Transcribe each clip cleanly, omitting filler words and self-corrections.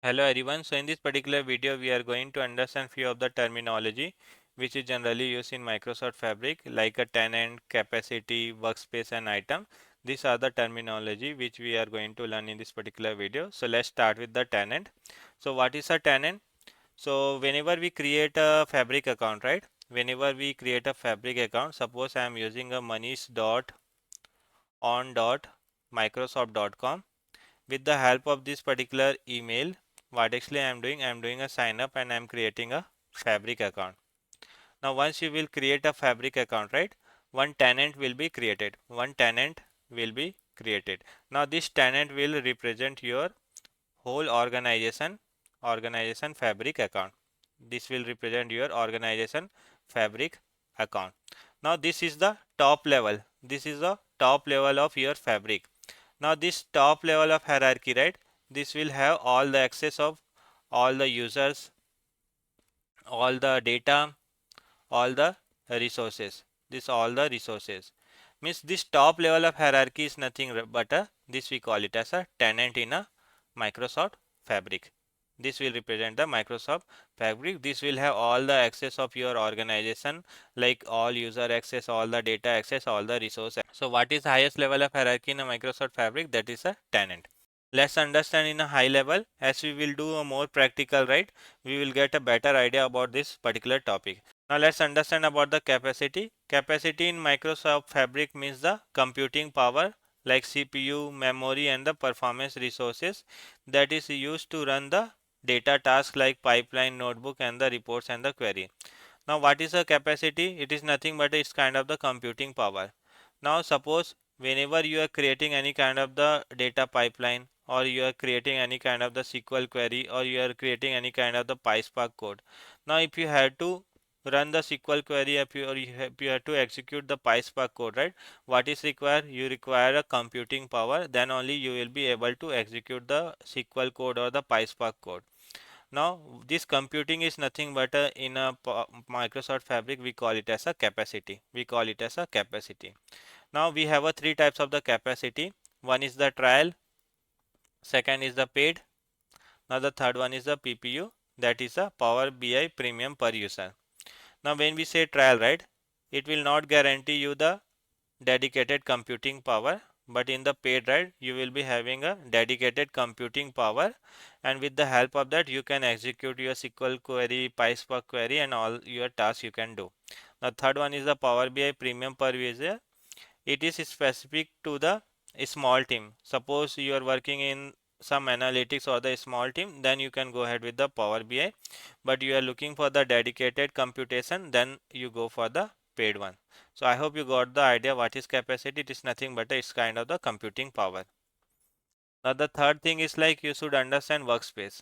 Hello everyone. So in this particular video, we are going to understand few of the terminology which is generally used in Microsoft Fabric like a tenant, capacity, workspace and item. These are the terminology which we are going to learn in this particular video. So let's start with the tenant. So what is a tenant? So whenever we create a Fabric account, right? Whenever we create a Fabric account, suppose I am using a manish.on.microsoft.com. With the help of this particular email, what actually I am doing a sign up and I am creating a Fabric account. Now once you will create a Fabric account, right, one tenant will be created. Now this tenant will represent your whole organization Fabric account. This will represent your organization Fabric account. Now this is the top level. This is the top level of your Fabric. Now this top level of hierarchy, right? This will have all the access of all the users, all the data, all the resources. This all the resources. Means this top level of hierarchy is nothing but this we call it as a tenant in a Microsoft Fabric. This will represent the Microsoft Fabric. This will have all the access of your organization, like all user access, all the data access, all the resource. So what is the highest level of hierarchy in a Microsoft Fabric? That is a tenant. Let's understand in a high level. As we will do a more practical, right, we will get a better idea about this particular topic. Now let's understand about the capacity. Capacity in Microsoft Fabric means the computing power like CPU, memory and the performance resources that is used to run the data tasks like pipeline, notebook and the reports and the query. Now what is the capacity? It is nothing but it's kind of the computing power. Now suppose whenever you are creating any kind of the data pipeline or you are creating any kind of the SQL query or you are creating any kind of the pyspark code. Now if you have to run the SQL query if you have to execute the pyspark code, right? What is required? You require a computing power, then only you will be able to execute the SQL code or the pyspark code. Now this computing is nothing but in a Microsoft Fabric we call it as a capacity. Now we have a three types of the capacity. One is the trial, second is the paid, now the third one is the PPU, that is a Power BI premium per user. Now when we say trial, right, it will not guarantee you the dedicated computing power, but in the paid, right, you will be having a dedicated computing power and with the help of that you can execute your SQL query, PySpark query and all your tasks you can do. The third one is the Power BI premium per user. It is specific to the small team. Suppose you are working in some analytics or the small team, then you can go ahead with the Power BI, but you are looking for the dedicated computation, then you go for the paid one. So I hope you got the idea what is capacity. It is nothing but it's kind of the computing power. Now the third thing is like you should understand workspace.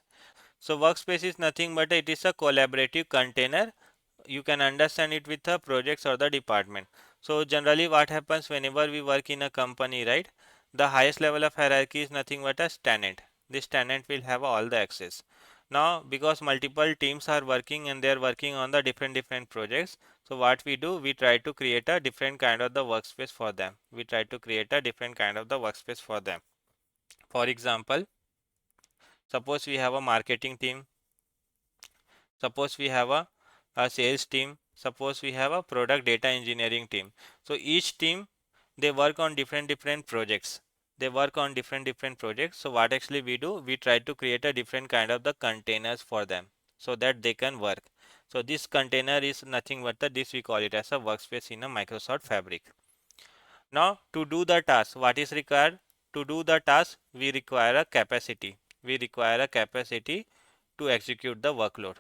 So workspace is nothing but it is a collaborative container. You can understand it with the projects or the department. So generally what happens whenever we work in a company, right? The highest level of hierarchy is nothing but a tenant. This tenant will have all the access. Now because multiple teams are working and they are working on the different projects, so what we do, we try to create a different kind of the workspace for them. For example, suppose we have a marketing team, suppose we have a sales team, suppose we have a product data engineering team. So each team, they work on different projects. So what actually we do, we try to create a different kind of the containers for them so that they can work. So this container is nothing but this we call it as a workspace in a Microsoft Fabric. Now to do the task, what is required? To do the task, we require a capacity. To execute the workload.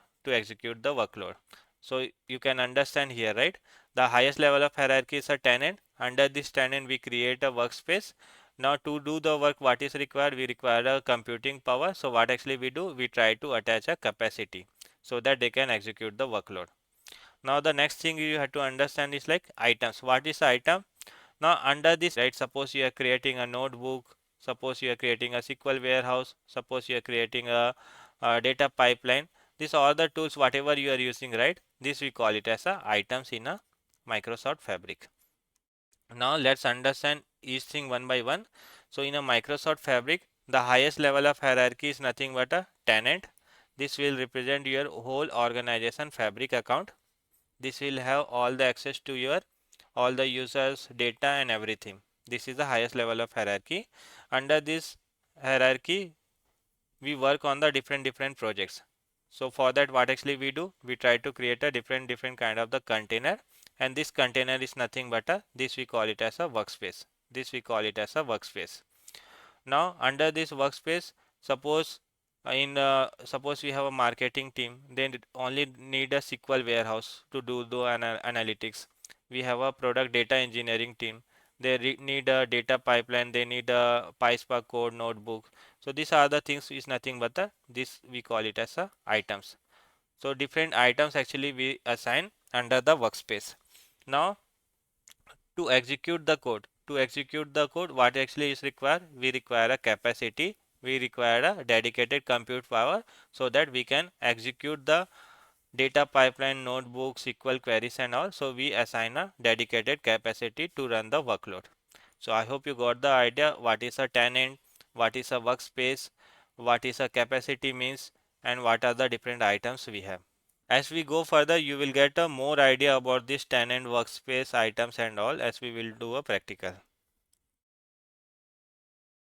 So you can understand here, right? The highest level of hierarchy is a tenant. Under this tenant, we create a workspace. Now to do the work, what is required? We require a computing power. So what actually we do? We try to attach a capacity so that they can execute the workload. Now the next thing you have to understand is like items. What is item? Now under this, right, suppose you are creating a notebook, suppose you are creating a SQL warehouse, suppose you are creating a data pipeline. These are the tools whatever you are using, right? This we call it as a items in a Microsoft Fabric. Now let's understand each thing one by one. So in a Microsoft Fabric, The highest level of hierarchy is nothing but a tenant. This will represent your whole organization fabric account. This will have all the access to your all the users data and everything. This is the highest level of hierarchy. Under this hierarchy we work on the different projects. So for that what actually we do, we try to create a different kind of the container, and this container is nothing but a, this we call it as a workspace. This we call it as a workspace. Now under this workspace, suppose suppose we have a marketing team, they only need a SQL warehouse to do the analytics. We have a product data engineering team, they need a data pipeline, they need a pyspark code notebook. So these are the things is nothing but the, this we call it as a items. So different items actually we assign under the workspace. Now to execute the code, what actually is required, we require a capacity, we require a dedicated compute power, so that we can execute the data pipeline, notebook, SQL queries and all. So we assign a dedicated capacity to run the workload. So I hope you got the idea what is a tenant, what is a workspace, what is a capacity means, and what are the different items we have. As we go further, you will get a more idea about this tenant, workspace, items and all, as we will do a practical.